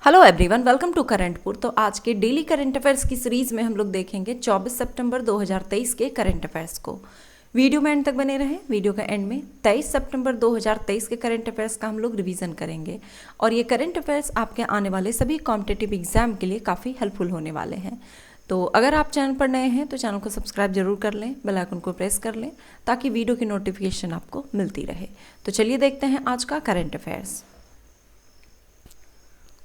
Hello everyone, welcome to करंटपुर। तो आज के डेली करंट अफेयर्स की सीरीज में हम लोग देखेंगे 24 सितंबर 2023 के करंट अफेयर्स को। वीडियो में एंड तक बने रहें। वीडियो का एंड में 23 सितंबर 2023 के करंट अफेयर्स का हम लोग रिवीजन करेंगे और ये करंट अफेयर्स आपके आने वाले सभी कॉम्पिटिटिव एग्जाम के लिए काफ़ी हेल्पफुल होने वाले हैं। तो अगर आप चैनल पर नए हैं तो चैनल को सब्सक्राइब जरूर कर लें, बेल आइकन को प्रेस कर लें ताकि वीडियो की नोटिफिकेशन आपको मिलती रहे। तो चलिए देखते हैं आज का करंट अफेयर्स।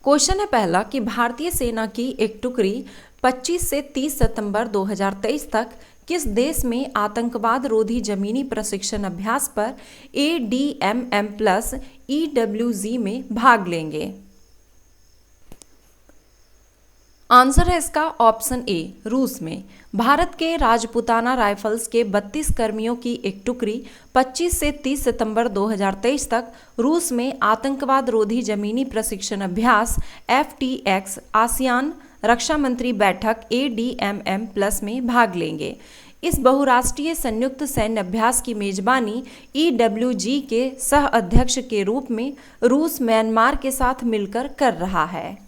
क्वेश्चन है पहला कि भारतीय सेना की एक टुकड़ी 25 से 30 सितंबर 2023 तक किस देश में आतंकवाद रोधी जमीनी प्रशिक्षण अभ्यास पर ADMM+ EWG में भाग लेंगे? आंसर है इसका ऑप्शन ए, रूस में। भारत के राजपुताना राइफल्स के 32 कर्मियों की एक टुकड़ी 25 से 30 सितंबर 2023 तक रूस में आतंकवाद रोधी जमीनी प्रशिक्षण अभ्यास FTX आसियान रक्षा मंत्री बैठक ADMM+ में भाग लेंगे। इस बहुराष्ट्रीय संयुक्त सैन्य अभ्यास की मेजबानी EWG के सह अध्यक्ष के रूप में रूस म्यांमार के साथ मिलकर कर रहा है।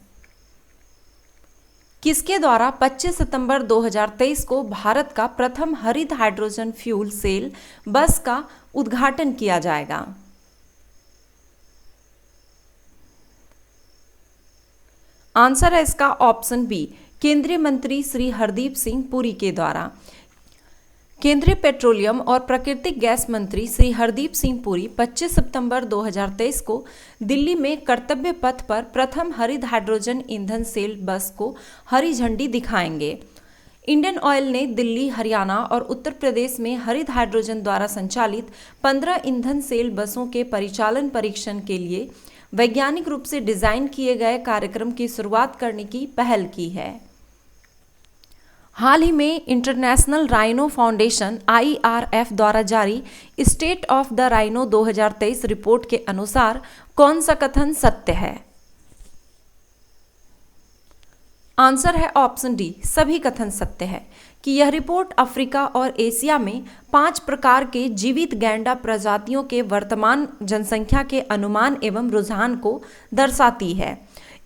किसके द्वारा 25 सितंबर 2023 को भारत का प्रथम हरित हाइड्रोजन फ्यूल सेल बस का उद्घाटन किया जाएगा? आंसर है इसका ऑप्शन बी, केंद्रीय मंत्री श्री हरदीप सिंह पुरी के द्वारा। केंद्रीय पेट्रोलियम और प्राकृतिक गैस मंत्री श्री हरदीप सिंह पुरी 25 सितंबर 2023 को दिल्ली में कर्तव्य पथ पर प्रथम हरित हाइड्रोजन ईंधन सेल बस को हरी झंडी दिखाएंगे। इंडियन ऑयल ने दिल्ली, हरियाणा और उत्तर प्रदेश में हरित हाइड्रोजन द्वारा संचालित 15 ईंधन सेल बसों के परिचालन परीक्षण के लिए वैज्ञानिक रूप से डिजाइन किए गए कार्यक्रम की शुरुआत करने की पहल की है। हाल ही में इंटरनेशनल राइनो फाउंडेशन IRF द्वारा जारी state of the rhino 2023 report के अनुसार कौन सा कथन सत्य है? आंसर है ऑप्शन डी, सभी कथन सत्य है कि यह रिपोर्ट अफ्रीका और एशिया में 5 प्रकार के जीवित गैंडा प्रजातियों के वर्तमान जनसंख्या के अनुमान एवं रुझान को दर्शाती है।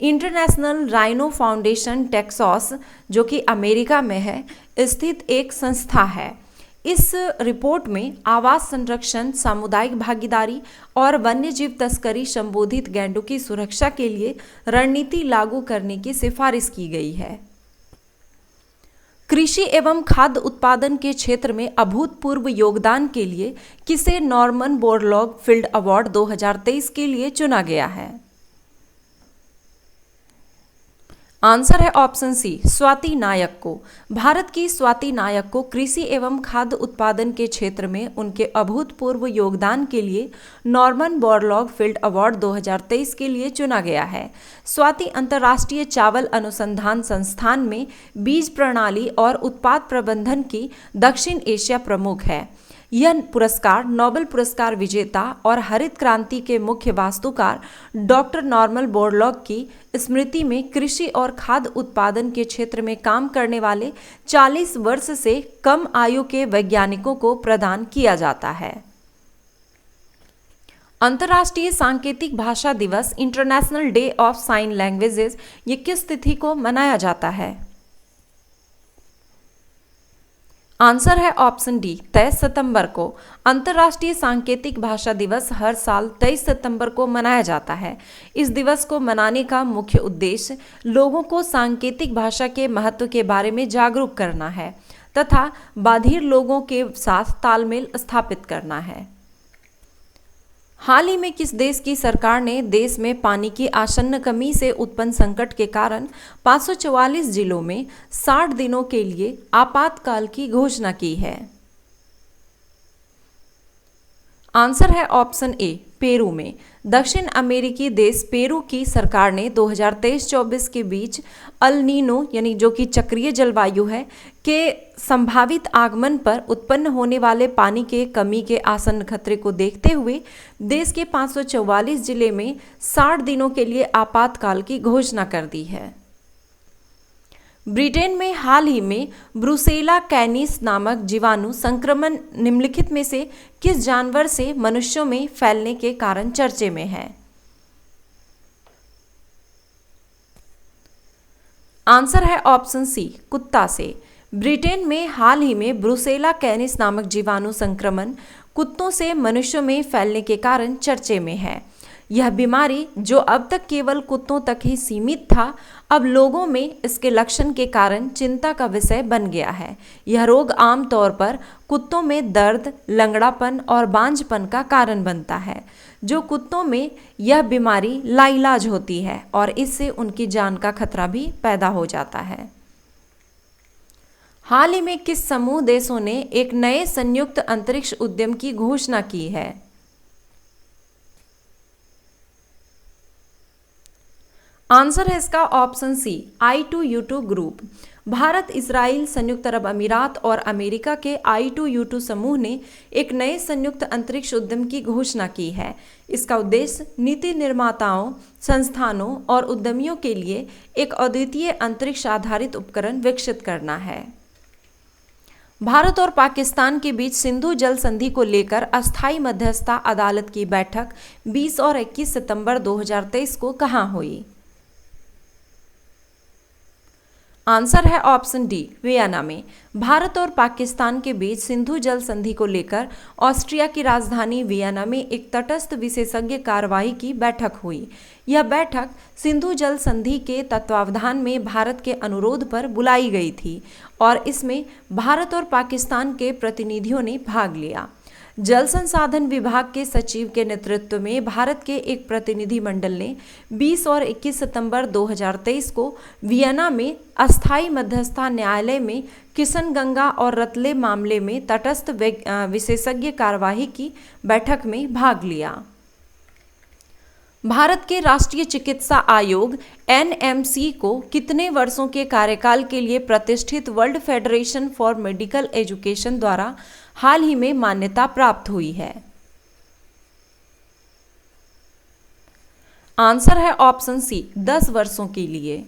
इंटरनेशनल राइनो फाउंडेशन टेक्सास, जो कि अमेरिका में है, स्थित एक संस्था है। इस रिपोर्ट में आवास संरक्षण, सामुदायिक भागीदारी और वन्यजीव तस्करी संबोधित गैंडों की सुरक्षा के लिए रणनीति लागू करने की सिफारिश की गई है। कृषि एवं खाद्य उत्पादन के क्षेत्र में अभूतपूर्व योगदान के लिए किसे नॉर्मन बोरलॉग फील्ड अवार्ड 2023 के लिए चुना गया है? आंसर है ऑप्शन सी, स्वाति नायक को। भारत की स्वाति नायक को कृषि एवं खाद्य उत्पादन के क्षेत्र में उनके अभूतपूर्व योगदान के लिए नॉर्मन बोरलॉग फील्ड अवार्ड 2023 के लिए चुना गया है। स्वाति अंतर्राष्ट्रीय चावल अनुसंधान संस्थान में बीज प्रणाली और उत्पाद प्रबंधन की दक्षिण एशिया प्रमुख है। यह पुरस्कार नोबेल पुरस्कार विजेता और हरित क्रांति के मुख्य वास्तुकार डॉक्टर नॉर्मन बोरलॉग की स्मृति में कृषि और खाद्य उत्पादन के क्षेत्र में काम करने वाले 40 वर्ष से कम आयु के वैज्ञानिकों को प्रदान किया जाता है। अंतर्राष्ट्रीय सांकेतिक भाषा दिवस international day of sine languages ये किस तिथि को मनाया जाता है? आंसर है ऑप्शन डी, 23 सितंबर को। अंतर्राष्ट्रीय सांकेतिक भाषा दिवस हर साल 23 सितंबर को मनाया जाता है। इस दिवस को मनाने का मुख्य उद्देश्य लोगों को सांकेतिक भाषा के महत्व के बारे में जागरूक करना है तथा बधिर लोगों के साथ तालमेल स्थापित करना है। हाल ही में किस देश की सरकार ने देश में पानी की आसन्न कमी से उत्पन्न संकट के कारण 544 जिलों में 60 दिनों के लिए आपातकाल की घोषणा की है? आंसर है ऑप्शन ए, पेरू में। दक्षिण अमेरिकी देश पेरू की सरकार ने 2023-24 के बीच अल नीनो यानी जो कि चक्रीय जलवायु है के संभावित आगमन पर उत्पन्न होने वाले पानी के कमी के आसन्न खतरे को देखते हुए देश के 544 जिले में 60 दिनों के लिए आपातकाल की घोषणा कर दी है। ब्रिटेन में हाल ही में ब्रुसेला कैनिस नामक जीवाणु संक्रमण निम्नलिखित में से किस जानवर से मनुष्यों में फैलने के कारण चर्चे में है? आंसर है ऑप्शन सी, कुत्ता से। ब्रिटेन में हाल ही में ब्रुसेला कैनिस नामक जीवाणु संक्रमण कुत्तों से मनुष्यों में फैलने के कारण चर्चे में है। यह बीमारी, जो अब तक केवल कुत्तों तक ही सीमित था, अब लोगों में इसके लक्षण के कारण चिंता का विषय बन गया है। यह रोग आमतौर पर कुत्तों में दर्द, लंगड़ापन और बांझपन का कारण बनता है। जो कुत्तों में यह बीमारी लाइलाज होती है और इससे उनकी जान का खतरा भी पैदा हो जाता है। हाल ही में किस समूह देशों ने एक नए संयुक्त अंतरिक्ष उद्यम की घोषणा की है? आंसर है इसका option C, I2U2 group. Bharat, Israel, संयुक्त अरब अमीरात और अमेरिका के I2U2 समूह ने एक नए संयुक्त अंतरिक्ष उद्यम की घोषणा की है। इसका उद्देश्य नीति निर्माताओं, संस्थानों और उद्यमियों के लिए एक अद्वितीय अंतरिक्ष आधारित उपकरण विकसित करना है। भारत और पाकिस्तान के बीच सिंधु जल संधि को लेकर अस्थायी मध्यस्थता अदालत की बैठक 20 और 21 सितंबर 2023 को कहां हुई? आंसर है ऑप्शन डी, वियना में। भारत और पाकिस्तान के बीच सिंधु जल संधि को लेकर ऑस्ट्रिया की राजधानी वियना में एक तटस्थ विशेषज्ञ कार्यवाही की बैठक हुई। यह बैठक सिंधु जल संधि के तत्वावधान में भारत के अनुरोध पर बुलाई गई थी और इसमें भारत और पाकिस्तान के प्रतिनिधियों ने भाग लिया। जल संसाधन विभाग के सचिव के नेतृत्व में भारत के एक प्रतिनिधि मंडल ने 20 और 21 सितंबर 2023 को वियना में अस्थायी मध्यस्थता न्यायालय में किशनगंगा और रतले मामले में तटस्थ विशेषज्ञ कार्यवाही की बैठक में भाग लिया। भारत के राष्ट्रीय चिकित्सा आयोग NMC को कितने वर्षों के कार्यकाल के लिए प्रतिष्ठित world federation for medical education द्वारा हाल ही में मान्यता प्राप्त हुई है? आंसर है ऑप्शन सी, 10 वर्षों के लिए।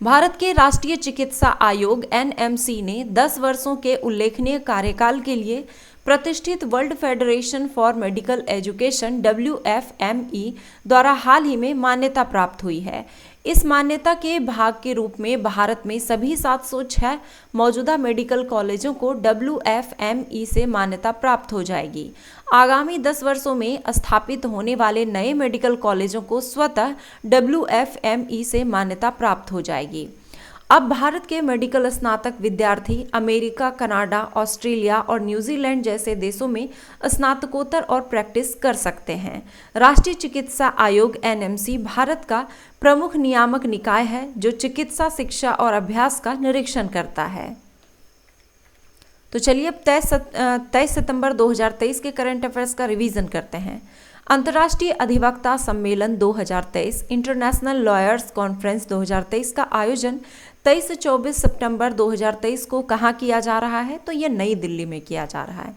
भारत के राष्ट्रीय चिकित्सा आयोग NMC ने 10 वर्षों के उल्लेखनीय कार्यकाल के लिए प्रतिष्ठित world federation for medical education WFME द्वारा हाल ही में मान्यता प्राप्त हुई है। इस मान्यता के भाग के रूप में भारत में सभी 706 मौजूदा मेडिकल कॉलेजों को WFME से मान्यता प्राप्त हो जाएगी। आगामी 10 वर्षों में स्थापित होने वाले नए मेडिकल कॉलेजों को स्वतः WFME से मान्यता प्राप्त हो जाएगी। अब भारत के मेडिकल स्नातक विद्यार्थी अमेरिका, कनाडा, ऑस्ट्रेलिया और न्यूजीलैंड जैसे देशों में स्नातकोत्तर और प्रैक्टिस कर सकते हैं। राष्ट्रीय चिकित्सा आयोग NMC भारत का प्रमुख नियामक निकाय है जो चिकित्सा शिक्षा और अभ्यास का निरीक्षण करता है। तो चलिए अब 23 सितंबर 2023 के करंट अफेयर्स का रिवीजन करते हैं। अंतर्राष्ट्रीय अधिवक्ता सम्मेलन 2023 इंटरनेशनल लॉयर्स कॉन्फ्रेंस 2023 का आयोजन 23 से 24 सितंबर 2023 को कहाँ किया जा रहा है? तो ये नई दिल्ली में किया जा रहा है।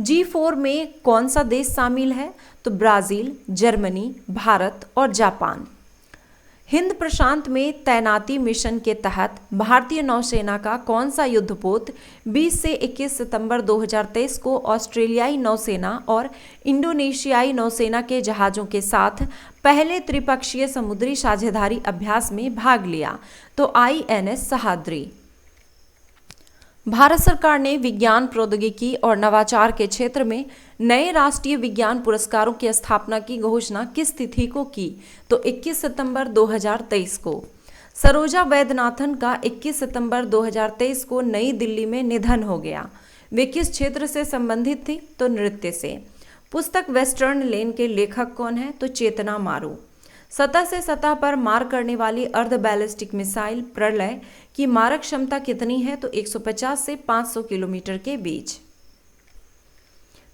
G4 में कौन सा देश शामिल है? तो ब्राज़ील, जर्मनी, भारत और जापान। हिंद प्रशांत में तैनाती मिशन के तहत भारतीय नौसेना का कौन सा युद्धपोत 20 से 21 सितंबर 2023 को ऑस्ट्रेलियाई नौसेना और इंडोनेशियाई नौसेना के जहाज़ों के साथ पहले त्रिपक्षीय समुद्री साझेदारी अभ्यास में भाग लिया? तो INS सहाद्री। भारत सरकार ने विज्ञान, प्रौद्योगिकी और नवाचार के क्षेत्र में नए राष्ट्रीय विज्ञान पुरस्कारों की स्थापना की घोषणा किस तिथि को की? तो 21 सितंबर 2023 को। सरोजा वैद्यनाथन का 21 सितंबर 2023 को नई दिल्ली में निधन हो गया। वे किस क्षेत्र से संबंधित थी? तो नृत्य से। पुस्तक वेस्टर्न लेन के लेखक कौन है? तो चेतना मारू। सतह से सतह पर मार करने वाली अर्ध बैलिस्टिक मिसाइल प्रलय की मारक क्षमता कितनी है? तो 150 से 500 किलोमीटर के बीच।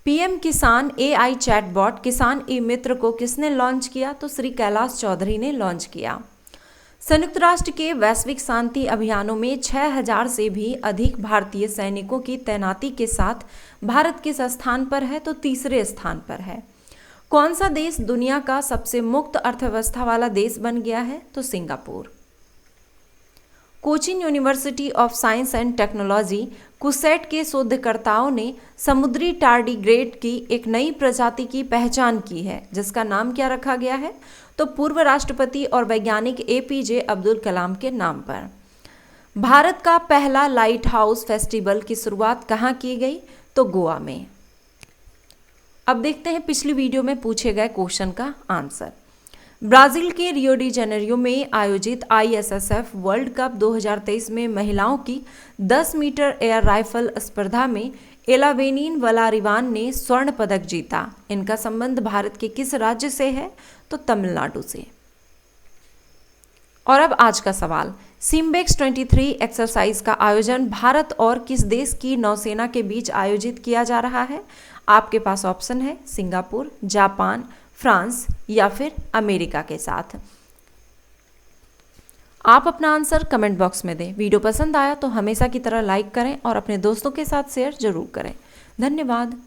PM किसान AI चैटबॉट किसान ई-मित्र को किसने लॉन्च किया? तो श्री कैलाश चौधरी ने लॉन्च किया। संयुक्त राष्ट्र के वैश्विक शांति अभियानों में 6000 से भी अधिक भारतीय सैनिकों की तैनाती के साथ भारत किस स्थान पर है? तो तीसरे स्थान पर है। कौन सा देश दुनिया का सबसे मुक्त अर्थव्यवस्था वाला देश बन गया है? तो Singapore. Cochin university of science and technology CUSAT के शोधकर्ताओं ने समुद्री टार्डीग्रेड की एक नई प्रजाति की पहचान की है, जिसका नाम क्या रखा गया है? तो पूर्व राष्ट्रपति और वैज्ञानिक एपीजे अब्दुल कलाम के नाम पर। भारत का पहला लाइट हाउस फेस्टिवल की शुरुआत कहाँ की गई? तो गोवा में। अब देखते हैं पिछली वीडियो में पूछे गए क्वेश्चन का आंसर। ब्राजील के रियो डी जेनेरियो में आयोजित आईएसएसएफ वर्ल्ड कप 2023 में महिलाओं की 10 मीटर एयर राइफल स्पर्धा में एलावेनिन वलारिवान ने स्वर्ण पदक जीता। इनका संबंध भारत के किस राज्य से है? तो तमिलनाडु से। और अब आज का सवाल, सिम्बेक्स 23 एक्सरसाइज का आयोजन भारत और किस देश की नौसेना के बीच आयोजित किया जा रहा है? आपके पास ऑप्शन है सिंगापुर, जापान, फ्रांस या फिर अमेरिका के साथ। आप अपना आंसर कमेंट बॉक्स में दें। वीडियो पसंद आया तो हमेशा की तरह लाइक करें और अपने दोस्तों के साथ शेयर जरूर करें। धन्यवाद।